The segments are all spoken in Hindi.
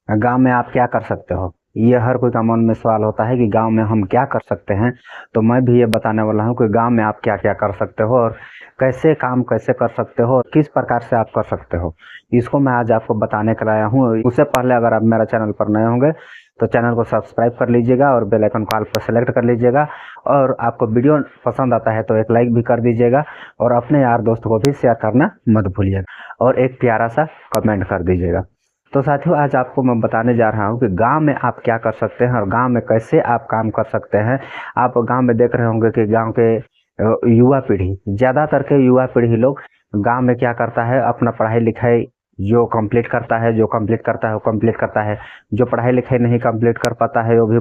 गांव में आप क्या कर सकते हो? ये हर कोई का मन में सवाल होता है कि गांव में हम क्या कर सकते हैं। तो मैं भी ये बताने वाला हूँ कि गांव में आप क्या क्या कर सकते हो और कैसे काम कैसे कर सकते हो और किस प्रकार से आप कर सकते हो। इसको मैं आज आपको बताने के लाया हूँ। उससे पहले अगर आप मेरा चैनल पर नए होंगे तो चैनल को सब्सक्राइब कर लीजिएगा और बेल आइकन को ऑल पर सेलेक्ट कर लीजिएगा। और आपको वीडियो पसंद आता है तो एक लाइक भी कर दीजिएगा और अपने यार दोस्तों को भी शेयर करना मत भूलिएगा और एक प्यारा सा कमेंट कर दीजिएगा। तो साथियों, आज आपको मैं बताने जा रहा हूँ कि गांव में आप क्या कर सकते हैं और गांव में कैसे आप काम कर सकते हैं। आप गांव में देख रहे होंगे कि गांव के युवा पीढ़ी, ज़्यादातर के युवा पीढ़ी लोग गांव में क्या करता है, अपना पढ़ाई लिखाई जो कंप्लीट करता है, जो कंप्लीट करता है वो कंप्लीट करता है। जो पढ़ाई लिखाई नहीं कंप्लीट कर पाता है वो भी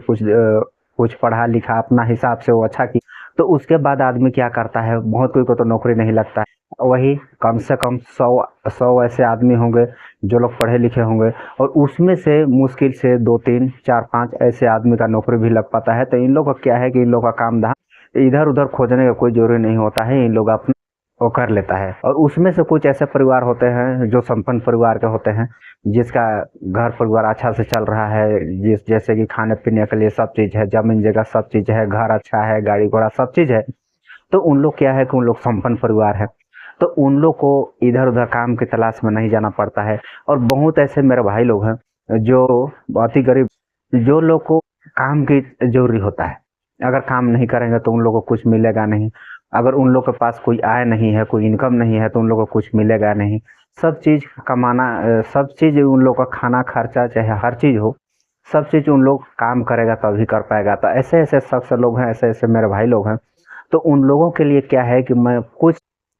कुछ पढ़ा लिखा अपना हिसाब से वो अच्छा की, तो उसके बाद आदमी क्या करता है, बहुत कोई को तो नौकरी नहीं लगता है। वही कम से कम 100 ऐसे आदमी होंगे जो लोग पढ़े लिखे होंगे और उसमें से मुश्किल से 2 3 4 5 ऐसे आदमी का नौकरी भी लग पाता है। तो इन लोगों का क्या है कि इन लोगों का काम धाम इधर उधर खोजने का कोई जरूरी नहीं होता है, इन लोग अपना वो कर लेता है। और उसमें से कुछ ऐसे परिवार होते हैं जो संपन्न परिवार के होते हैं, जिसका घर परिवार अच्छा से चल रहा है, जिस जैसे कि खाने पीने के लिए सब चीज़ है, जमीन जगह सब चीज़ है, घर अच्छा है, गाड़ी घोड़ा सब चीज़ है। तो उन लोग क्या है कि उन लोग संपन्न परिवार है, तो उन लोग को इधर उधर काम की तलाश में नहीं जाना पड़ता है। और बहुत ऐसे मेरे भाई लोग हैं जो बहुत ही गरीब, जो लोग को काम की जरूरी होता है। अगर काम नहीं करेंगे तो उन लोग को कुछ मिलेगा नहीं। अगर उन लोग के पास कोई आय नहीं है, कोई इनकम नहीं है, तो उन लोग को कुछ मिलेगा नहीं। सब चीज़ कमाना, सब चीज़ उन लोग का खाना खर्चा चाहे हर चीज़ हो, सब चीज़ उन लोग काम करेगा तभी कर पाएगा। तो ऐसे ऐसे शख्स लोग हैं, ऐसे ऐसे मेरे भाई लोग हैं। तो उन लोगों के लिए क्या है कि मैं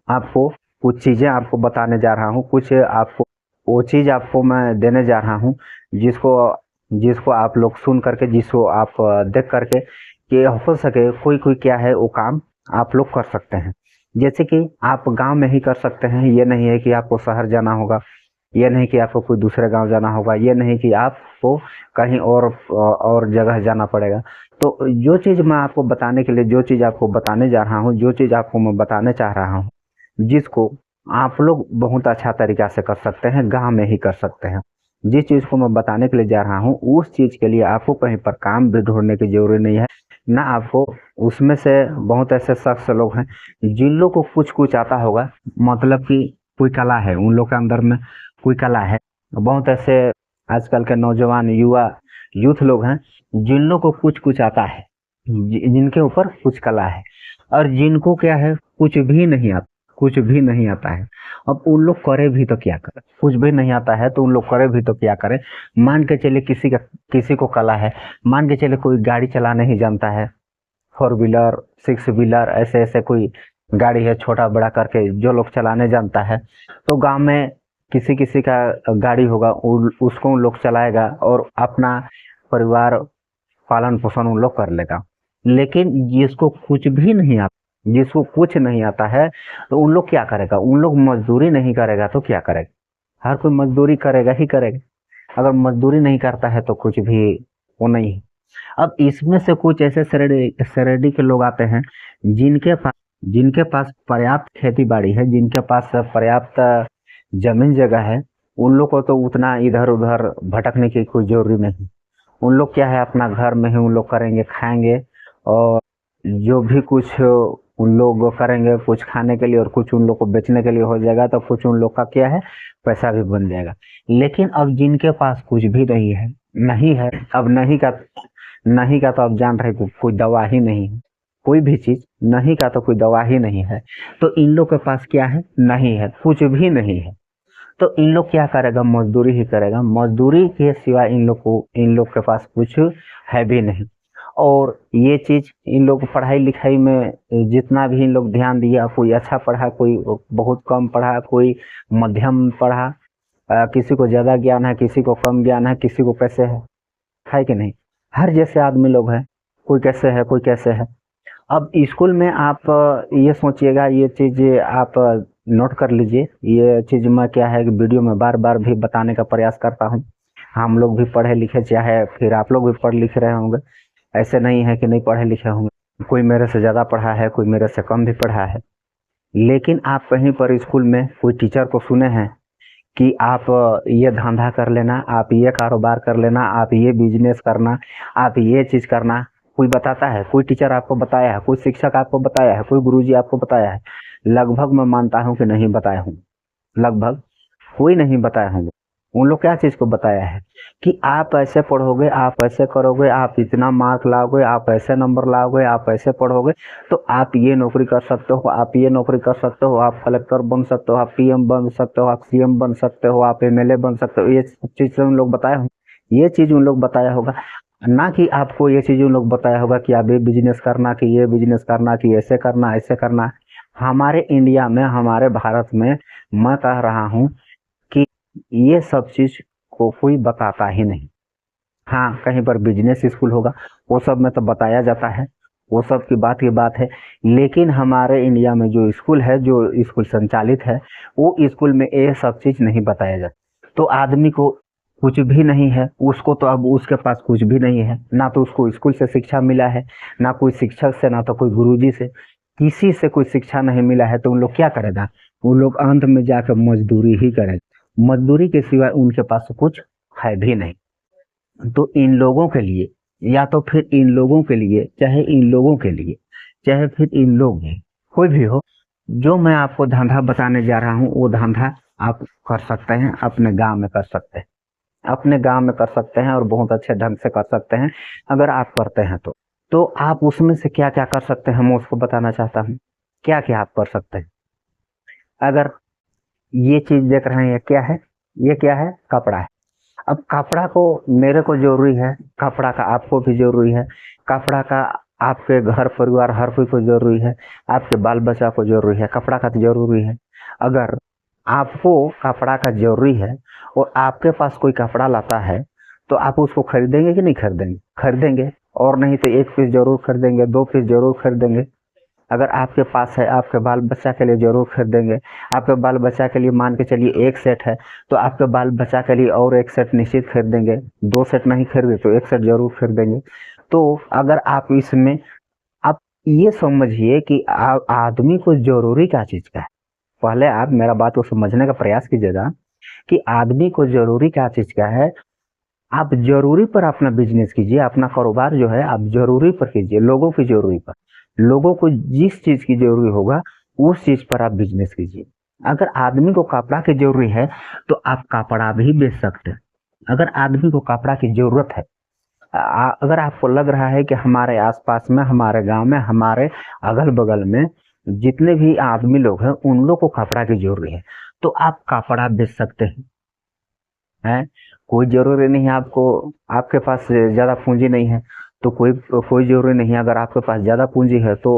आपको कुछ चीज़ें आपको बताने जा रहा हूँ, कुछ आपको वो चीज़ आपको मैं देने जा रहा हूँ जिसको जिसको आप लोग सुन करके, जिसको आप देख करके कि हो सके कोई कोई क्या है वो काम आप लोग कर सकते हैं। जैसे कि आप गांव में ही कर सकते हैं, ये नहीं है कि आपको शहर जाना होगा, ये नहीं कि आपको कोई दूसरे गांव जाना होगा, ये नहीं कि आपको कहीं और जगह जाना पड़ेगा। तो जो चीज़ मैं आपको बताने के लिए, जो चीज़ आपको बताने जा रहा हूँ, जो चीज़ आपको मैं बताने चाह रहा हूँ, जिसको आप लोग बहुत अच्छा तरीका से कर सकते हैं, गाँव में ही कर सकते हैं। जिस चीज़ को मैं बताने के लिए जा रहा हूँ उस चीज़ के लिए आपको कहीं पर काम भी ढूंढने की जरूरत नहीं है ना आपको। उसमें से बहुत ऐसे शख्स लोग हैं जिन लोग को कुछ कुछ आता होगा, मतलब कि कोई कला है उन लोग के अंदर में, कोई कला है। बहुत ऐसे आजकल के नौजवान युवा यूथ लोग हैं जिन लोग को कुछ कुछ आता है, जिनके ऊपर कुछ कला है और जिनको क्या है कुछ भी नहीं आता, कुछ भी नहीं आता है। अब उन लोग करे भी तो क्या करे, कुछ भी नहीं आता है तो उन लोग करे भी तो क्या करे। मान के चले किसी को कला है, मान के चले कोई गाड़ी चलाना नहीं जानता है, 4 व्हीलर 6 व्हीलर ऐसे ऐसे कोई गाड़ी है छोटा बड़ा करके जो लोग चलाने जानता है, तो गांव में किसी किसी का गाड़ी होगा, उसको उन लोग चलाएगा और अपना परिवार पालन पोषण उन लोग कर लेगा। लेकिन जिसको कुछ भी नहीं आता, जिसको कुछ नहीं आता है, तो उन लोग क्या करेगा, उन लोग मजदूरी नहीं करेगा तो क्या करेगा। हर कोई मजदूरी करेगा ही करेगा। अगर मजदूरी नहीं करता है तो कुछ भी वो नहीं है। अब इसमें से कुछ ऐसे श्रेणी के लोग आते हैं जिनके पास पर्याप्त खेती बाड़ी है, जिनके पास पर्याप्त जमीन जगह है। उन लोग को तो उतना इधर उधर भटकने की कोई जरूरी नहीं। उन लोग क्या है अपना घर में ही उन लोग करेंगे, खाएंगे और जो भी कुछ उन लोग करेंगे कुछ खाने के लिए और कुछ उन लोग को बेचने के लिए हो जाएगा, तो कुछ उन लोग का क्या है पैसा भी बन जाएगा। लेकिन अब जिनके पास कुछ भी नहीं है, नहीं है, अब नहीं का तो आप जान रहे कोई दवा ही नहीं है। कोई भी चीज नहीं का तो कोई दवा ही नहीं है। तो इन लोग के पास क्या है, नहीं है, कुछ भी नहीं है। तो इन लोग क्या करेगा, मजदूरी ही करेगा। मजदूरी के सिवा इन लोग के पास कुछ है भी नहीं। और ये चीज इन लोग पढ़ाई लिखाई में जितना भी इन लोग ध्यान दिया, कोई अच्छा पढ़ा, कोई बहुत कम पढ़ा, कोई मध्यम पढ़ा, किसी को ज्यादा ज्ञान है, किसी को कम ज्ञान है, किसी को कैसे है कि नहीं। हर जैसे आदमी लोग हैं, कोई कैसे है कोई कैसे है। अब स्कूल में आप ये सोचिएगा, ये चीज आप नोट कर लीजिए। ये चीज मैं क्या है कि वीडियो में बार बार भी बताने का प्रयास करता हूँ। हम लोग भी पढ़े लिखे, चाहे फिर आप लोग भी पढ़ लिख रहे होंगे, ऐसे नहीं है कि नहीं पढ़े लिखे होंगे। कोई मेरे से ज्यादा पढ़ा है, कोई मेरे से कम भी पढ़ा है। लेकिन आप कहीं पर स्कूल में कोई टीचर को सुने हैं कि आप ये धंधा कर लेना, आप ये कारोबार कर लेना, आप ये बिजनेस करना, आप ये चीज़ करना। कोई बताता है? कोई टीचर आपको बताया है? कोई शिक्षक आपको बताया है? कोई गुरुजी आपको बताया है? लगभग मैं मानता हूँ कि नहीं बताए होंगे, लगभग कोई नहीं बताए होंगे। उन लोग क्या चीज़ को बताया है कि आप ऐसे पढ़ोगे, आप ऐसे करोगे, आप इतना मार्क लाओगे, आप ऐसे नंबर लाओगे, आप ऐसे पढ़ोगे तो आप ये नौकरी कर सकते हो, आप ये नौकरी कर सकते हो, आप कलेक्टर बन सकते हो, आप पीएम बन सकते हो, आप सीएम बन सकते हो, आप एमएलए बन सकते हो। ये सब चीज़ उन लोग बताए होंगे, ये चीज़ उन लोग बताया होगा। ना कि आपको ये चीज़ उन लोग बताया होगा कि आप ये बिजनेस करना, कि ये बिजनेस करना, कि ऐसे करना, ऐसे करना। हमारे इंडिया में, हमारे भारत में मैं कह रहा हूँ कि ये सब चीज़ को कोई बताता ही नहीं। हाँ, कहीं पर बिजनेस स्कूल होगा, वो सब में तो बताया जाता है, वो सब की बात है। लेकिन हमारे इंडिया में जो स्कूल है, जो स्कूल संचालित है, वो स्कूल में ये सब चीज़ नहीं बताया जाता। तो आदमी को कुछ भी नहीं है, उसको तो अब उसके पास कुछ भी नहीं है, ना तो उसको स्कूल से शिक्षा मिला है, ना कोई शिक्षक से, ना तो कोई गुरुजी से, किसी से कोई शिक्षा नहीं मिला है। तो उन लोग क्या करेगा? वो लोग अंत में जाकर मजदूरी ही करेगा। मजदूरी के सिवाय उनके पास कुछ है भी नहीं। तो इन लोगों के लिए, या तो फिर इन लोगों के लिए, चाहे इन लोगों के लिए, चाहे फिर इन लोग हैं, कोई भी हो, जो मैं आपको धंधा बताने जा रहा हूँ वो धंधा आप कर सकते हैं, अपने गांव में कर सकते हैं, अपने गांव में कर सकते हैं और बहुत अच्छे ढंग से कर सकते हैं अगर आप करते हैं तो आप उसमें से क्या क्या कर सकते हैं मैं उसको बताना चाहता हूँ। क्या क्या आप कर सकते हैं? अगर ये चीज देख रहे हैं, ये क्या है? ये क्या है? कपड़ा है। अब कपड़ा को मेरे को जरूरी है, कपड़ा का आपको भी जरूरी है, कपड़ा का आपके घर परिवार हर कोई को जरूरी है, आपके बाल बच्चा को जरूरी है, कपड़ा का तो जरूरी है। अगर आपको कपड़ा का जरूरी है और आपके पास कोई कपड़ा लाता है तो आप उसको खरीदेंगे कि नहीं खरीदेंगे? खरीदेंगे। और नहीं तो एक पीस जरूर खरीदेंगे, दो पीस जरूर खरीदेंगे। अगर आपके पास है, आपके बाल बच्चा के लिए जरूर खरीदेंगे। आपके बाल बच्चा के लिए मान के चलिए एक सेट है तो आपके बाल बच्चा के लिए और एक सेट निश्चित खरीदेंगे। दो सेट नहीं खरीदे तो एक सेट जरूर खरीदेंगे। तो अगर आप इसमें, आप ये समझिए कि आदमी को जरूरी क्या चीज का है। पहले आप मेरा बात को समझने का प्रयास कीजिएगा कि आदमी को जरूरी क्या चीज का है। आप जरूरी पर अपना बिजनेस कीजिए, अपना कारोबार जो है आप जरूरी पर कीजिए, लोगों की जरूरी पर। लोगों को जिस चीज की जरूरी होगा उस चीज पर आप बिजनेस कीजिए। अगर आदमी को कपड़ा की जरूरी है तो आप कपड़ा भी बेच सकते हैं। अगर आदमी को कपड़ा की जरूरत है, अगर आपको लग रहा है कि हमारे आसपास में, हमारे गांव में, हमारे अगल बगल में जितने भी आदमी लोग हैं उन लोग को कपड़ा की जरूरी है तो आप कपड़ा बेच सकते हैं। कोई जरूरी नहीं है आपको, आपके पास ज्यादा पूंजी नहीं है तो कोई कोई जरूरी नहीं है। अगर आपके पास ज्यादा पूंजी है तो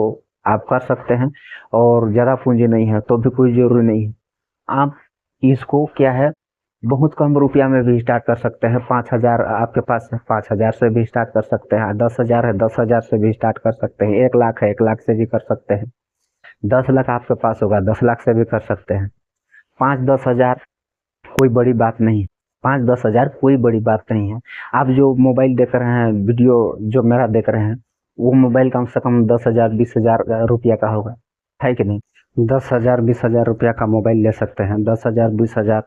आप कर सकते हैं, और ज्यादा पूंजी नहीं है तो भी कोई जरूरी नहीं है। आप इसको क्या है, बहुत कम रुपया में भी स्टार्ट कर सकते हैं। 5,000 आपके पास है, 5,000 से भी स्टार्ट कर सकते हैं। 10,000 है, 10,000 से भी स्टार्ट कर सकते हैं। 1 लाख है, 1 लाख से भी कर सकते हैं। 10 लाख आपके पास होगा, 10 लाख से भी कर सकते हैं। 5-10 हजार कोई बड़ी बात नहीं। 5-10 हजार कोई बड़ी बात नहीं है। आप जो मोबाइल देख रहे हैं, वीडियो जो मेरा देख रहे हैं, वो मोबाइल कम से कम 10,000 20,000 रुपया का होगा, है कि नहीं? 10,000 20,000 रुपया का मोबाइल ले सकते हैं। 10,000 20,000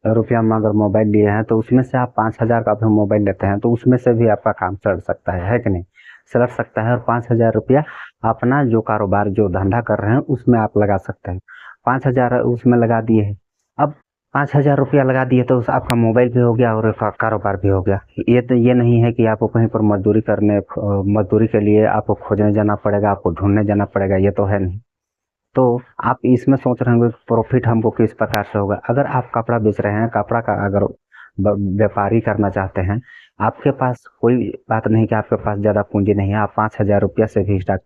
रुपया में अगर मोबाइल लिए हैं तो उसमें से आप 5,000 का भी मोबाइल लेते हैं तो उसमें से भी आपका काम चल सकता है कि नहीं? चल सकता है। और 5,000 रुपया अपना जो कारोबार, जो धंधा कर रहे हैं उसमें आप लगा सकते हैं। 5,000 उसमें लगा दिए हैं। अब 5,000 रुपया लगा दिए तो आपका मोबाइल भी हो गया और कारोबार भी हो गया। ये तो ये नहीं है कि आपको कहीं पर मजदूरी करने, मजदूरी के लिए आपको खोजने जाना पड़ेगा, आपको ढूंढने जाना पड़ेगा, ये तो है नहीं। तो आप इसमें सोच रहे होंगे प्रॉफिट हमको किस प्रकार से होगा। अगर आप कपड़ा बेच रहे हैं, कपड़ा का अगर व्यापारी करना चाहते हैं, आपके पास कोई बात नहीं कि आपके पास ज़्यादा पूंजी नहीं है, आप 5,000 रुपया से भी स्टार्ट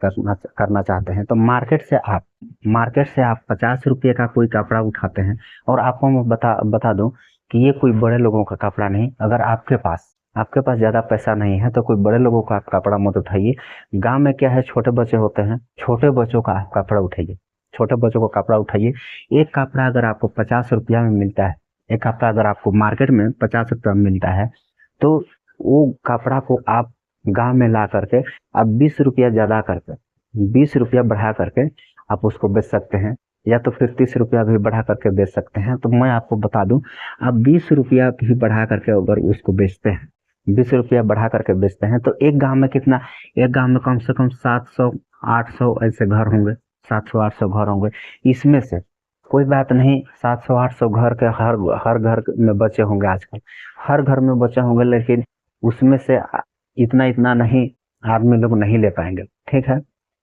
करना चाहते हैं तो मार्केट से आप 50 रुपये का कोई कपड़ा उठाते हैं। और आपको मैं बता दूं कि ये कोई बड़े लोगों का कपड़ा नहीं। अगर आपके पास ज़्यादा पैसा नहीं है तो कोई बड़े लोगों का आप कपड़ा मत उठाइए। गांव में क्या है, छोटे बच्चे होते हैं, छोटे बच्चों का आप कपड़ा उठाइए, छोटे बच्चों को कपड़ा उठाइए। एक कपड़ा अगर आपको 50 रुपया में मिलता है, एक कपड़ा अगर आपको मार्केट में 50 रुपया में मिलता है तो वो कपड़ा को आप गांव में ला करके आप 20 रुपया ज्यादा करके, 20 रुपया बढ़ा करके आप उसको बेच सकते हैं। या तो फिर 30 रुपया भी बढ़ा करके बेच सकते हैं। तो मैं आपको बता दूं, आप 20 रुपया भी बढ़ा करके अगर उसको बेचते हैं, 20 रुपया बढ़ा करके बेचते हैं, तो एक गांव में कितना, एक गांव में कम से कम 700-800 ऐसे घर होंगे, 700-800 घर होंगे। इसमें से कोई बात नहीं, 700-800 घर के हर हर घर में बच्चे होंगे आजकल, हर घर में बच्चे होंगे, लेकिन उसमें से इतना इतना नहीं आदमी लोग नहीं ले पाएंगे। ठीक है,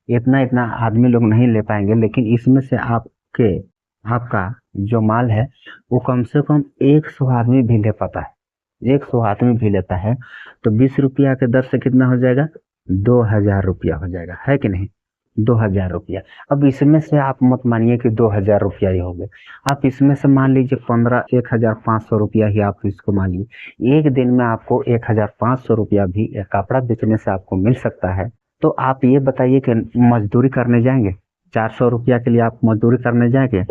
इतना इतना आदमी लोग नहीं ले पाएंगे, लेकिन इसमें से आपके आपका जो माल है वो कम से कम 100 आदमी भी ले पाता है, 100 आदमी भी लेता है। तो 20 रुपया के दर से कितना हो जाएगा, 2000 रुपया हो जाएगा, है कि नहीं, 2000 रुपया। अब इसमें से आप मत मानिए कि 2000 रुपया ही हो गए, आप इसमें से मान लीजिए 15 1500 रुपया ही आप इसको मानिए, एक दिन में आपको 1500 रुपया भी कपड़ा बेचने से आपको मिल सकता है। तो आप ये बताइए कि मजदूरी करने जाएंगे, 400 रुपया के लिए आप मजदूरी करने जाएंगे,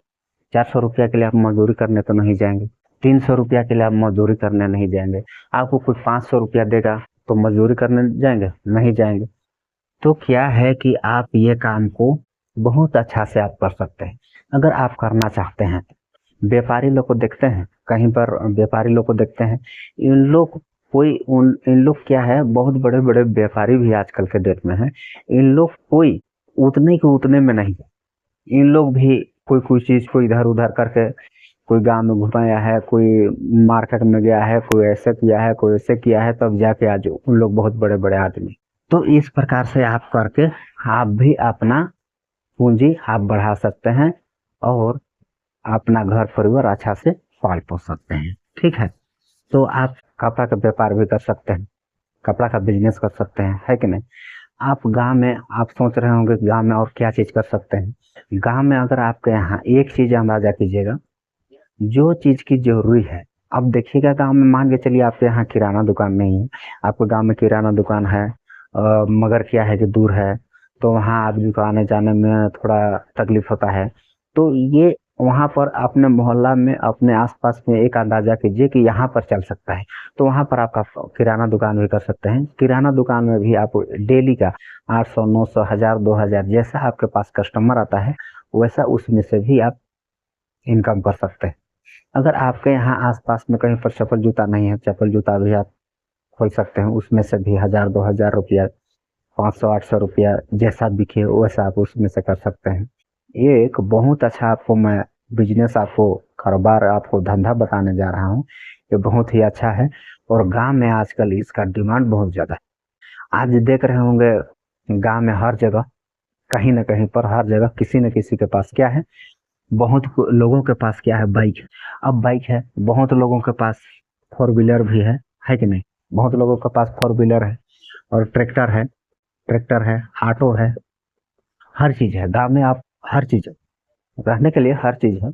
400 रुपया के लिए आप मजदूरी करने तो नहीं जाएंगे, 300 रुपया के लिए आप मजदूरी करने नहीं जाएंगे, आपको कुछ 500 रुपया देगा तो मजदूरी करने जाएंगे, नहीं जाएंगे। तो क्या है कि आप ये काम को बहुत अच्छा से आप कर सकते हैं अगर आप करना चाहते हैं। व्यापारी लोग को देखते हैं, कहीं पर व्यापारी लोग को देखते हैं, इन लोग इन लोग क्या है, बहुत बड़े बड़े व्यापारी भी आजकल के डेट में है, इन लोग कोई उतने के उतने में नहीं, इन लोग भी कोई कोई चीज को इधर उधर करके, कोई गांव में घुमाया है, कोई मार्केट में गया है, कोई ऐसे किया है, कोई ऐसे किया है, तब जाके आज उन लोग बहुत बड़े बड़े आदमी। तो इस प्रकार से आप करके आप भी अपना पूंजी आप बढ़ा सकते हैं और अपना घर परिवार अच्छा से पाल पोस सकते हैं। ठीक है, तो आप कपड़ा का व्यापार भी कर सकते हैं, कपड़ा का बिजनेस कर सकते हैं, है कि नहीं। आप गांव में आप सोच रहे होंगे गांव में और क्या चीज कर सकते हैं। गांव में अगर आपके यहाँ एक चीज अंदाजा कीजिएगा, जो चीज की जरूरी है। अब देखिएगा गांव में, मान के चलिए आपके यहाँ किराना दुकान नहीं है, आपके गांव में किराना दुकान है, मगर क्या है कि दूर है, तो वहाँ आदमी को आने जाने में थोड़ा तकलीफ होता है। तो ये वहाँ पर अपने मोहल्ला में अपने आसपास में एक अंदाजा कीजिए कि यहाँ पर चल सकता है, तो वहाँ पर आपका किराना दुकान भी कर सकते हैं। किराना दुकान में भी आप डेली का 800-900 1000 2000 जैसा आपके पास कस्टमर आता है, वैसा उसमें से भी आप इनकम कर सकते हैं। अगर आपके यहाँ आसपास में कहीं पर चप्पल जूता नहीं है, चप्पल जूता भी आप खोल सकते हैं, उसमें से भी 1000-2000 रुपया, 500-800 रुपया जैसा बिके वैसा आप उसमें से कर सकते हैं। ये एक बहुत अच्छा आपको मैं बिजनेस, आपको कारोबार, आपको धंधा बताने जा रहा हूँ। ये बहुत ही अच्छा है और गांव में आजकल इसका डिमांड बहुत ज्यादा है। आज देख रहे होंगे गांव में हर जगह, कहीं ना कहीं पर, हर जगह किसी न किसी के पास क्या है, बहुत लोगों के पास क्या है, बाइक। अब बाइक है, बहुत लोगों के पास 4 व्हीलर भी है कि नहीं, बहुत लोगों के पास 4 व्हीलर है और ट्रैक्टर है, ऑटो है, हर चीज है गांव में। आप हर चीज रहने के लिए हर चीज है।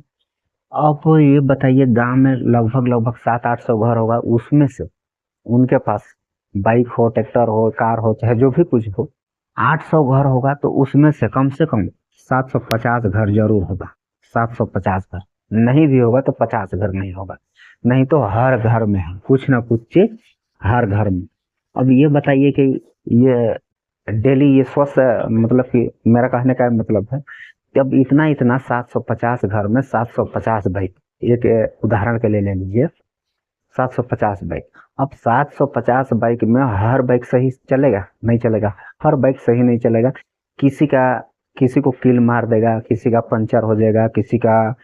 आप ये बताइए, गांव में लगभग लगभग 700-800 घर होगा, उसमें से उनके पास बाइक हो, ट्रैक्टर हो, कार हो, चाहे जो भी कुछ हो, 800 घर होगा, तो उसमें से कम 750 घर जरूर होगा। 750 घर नहीं भी होगा तो 50 घर नहीं होगा, नहीं तो हर घर में है कुछ ना कुछ चीज, हर घर में। अब ये बताइए कि ये डेली ये स्वस्थ, मतलब कि मेरा कहने का मतलब है कि अब इतना इतना 750 घर में 750 बाइक, एक उदाहरण के लिए ले लीजिए, 750 बाइक। अब 750 बाइक में हर बाइक सही चलेगा, नहीं चलेगा, हर बाइक सही नहीं चलेगा। किसी का, किसी को कील मार देगा, किसी का पंचर हो जाएगा, किसी का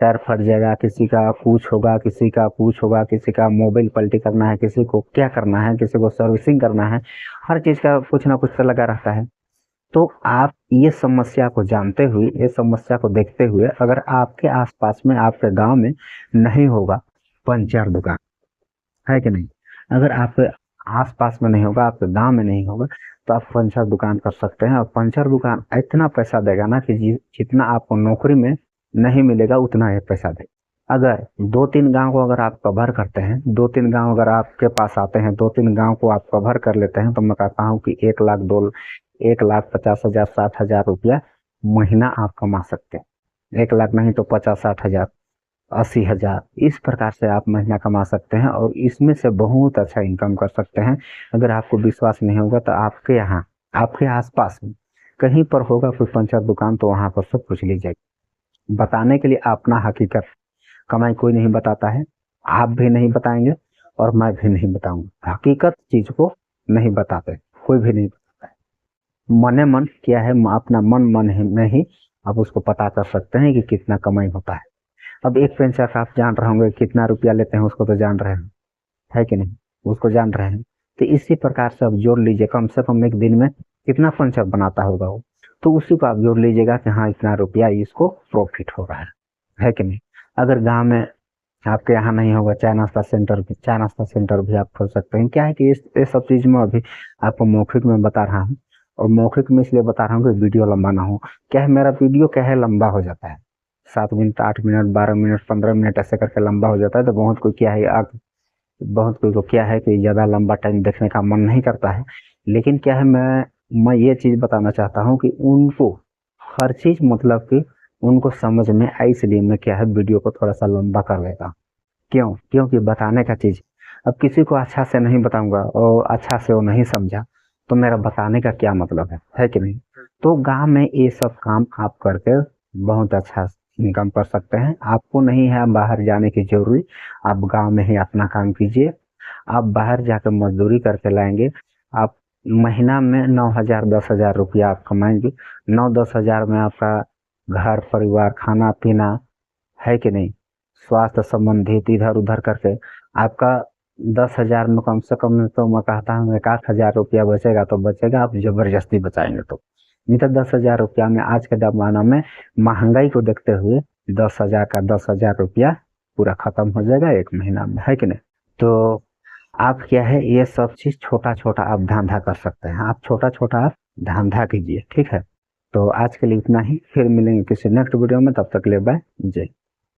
टायर फट जाएगा, किसी का कुछ होगा, किसी का कुछ होगा, किसी का मोबाइल पलटी करना है, किसी को क्या करना है, किसी को सर्विसिंग करना है, हर चीज का कुछ ना कुछ तो लगा रहता है। तो आप ये समस्या को जानते हुए, ये समस्या को देखते हुए, अगर आपके आसपास में, आपके गांव में नहीं होगा पंचर दुकान, है कि नहीं, अगर आपके आसपास में नहीं होगा, आपके गांव में नहीं होगा, तो आप पंचर दुकान कर सकते हैं। और पंचर दुकान इतना पैसा देगा ना कि जितना आपको नौकरी में नहीं मिलेगा उतना ये पैसा दे। अगर 2-3 गांव को अगर आप कवर करते हैं, 2-3 गांव अगर आपके पास आते हैं, 2-3 गांव को आप कवर कर लेते हैं, तो मैं कहता हूँ कि 1,50,000 60,000 महीना आप कमा सकते हैं। 1 लाख नहीं तो 50-60 हजार, 80 हजार, इस प्रकार से आप महीना कमा सकते हैं और इसमें से बहुत अच्छा इनकम कर सकते हैं। अगर आपको विश्वास नहीं होगा तो आपके यहाँ, आपके आसपास में कहीं पर होगा कोई पंचर दुकान, तो वहां पर से पूछ लीजिएगा। बताने के लिए अपना हकीकत कमाई कोई नहीं बताता है, आप भी नहीं बताएंगे और मैं भी नहीं बताऊंगा। हकीकत चीज को नहीं बताते, कोई भी नहीं बताता है। मने मन क्या है, अपना मन में ही आप उसको पता कर सकते हैं कि कितना कमाई होता है। अब एक पेंशनर का आप जान रहे होंगे कितना रुपया लेते हैं, उसको तो जान रहे हैं, है कि नहीं, उसको जान रहे हैं। तो इसी प्रकार से आप जोड़ लीजिए, कम से कम एक दिन में कितना पेंशनर बनाता होगा वो, तो उसी को आप जोड़ लीजिएगा कि हाँ इतना रुपया इसको प्रॉफिट हो रहा है कि नहीं। अगर गांव में आपके यहाँ नहीं होगा चाय नाश्ता सेंटर भी आप खोल सकते हैं। क्या है कि इस सब चीज में अभी आपको मौखिक में बता रहा हूँ, और मौखिक में इसलिए बता रहा हूँ कि वीडियो लंबा ना हो। क्या है, मेरा वीडियो क्या है लंबा हो जाता है, 7 मिनट 8 मिनट 12 मिनट 15 मिनट ऐसे करके लंबा हो जाता है। तो बहुत कोई क्या है बहुत कोई को क्या है कि ज्यादा लंबा टाइम देखने का मन नहीं करता है। लेकिन क्या है, मैं ये चीज बताना चाहता हूँ कि उनको हर चीज मतलब कि उनको समझ में आई, इसलिए मैं क्या है वीडियो को थोड़ा सा लंबा कर लेता हूँ। क्यों? क्योंकि बताने का चीज अब किसी को अच्छा से नहीं बताऊंगा और अच्छा से वो नहीं समझा, तो मेरा बताने का क्या मतलब है कि नहीं। तो गांव में ये सब काम आप करके बहुत अच्छा इनकम कर सकते हैं। आपको नहीं है बाहर जाने की जरूरी, आप गांव में ही अपना काम कीजिए। आप बाहर जाकर मजदूरी करके लाएंगे, आप महीना में 9,000 10,000 रुपया आप कमाएंगे। 9-10 हजार में आपका घर परिवार खाना पीना, है कि नहीं, स्वास्थ्य संबंधित इधर उधर करके आपका 10,000 में कम से कम तो मैं कहता हूँ 1,000 रुपया बचेगा तो बचेगा, आप जबरदस्ती बचाएंगे तो। नहीं तो 10,000 रुपया में आज के जमाना में महंगाई को देखते हुए 10,000 का 10,000 रुपया पूरा खत्म हो जाएगा एक महीना में, है कि नहीं। तो आप क्या है ये सब चीज छोटा छोटा आप धंधा कर सकते हैं, आप छोटा छोटा आप धंधा कीजिए, ठीक है। तो आज के लिए इतना ही, फिर मिलेंगे किसी नेक्स्ट वीडियो में, तब तक ले बाय जय।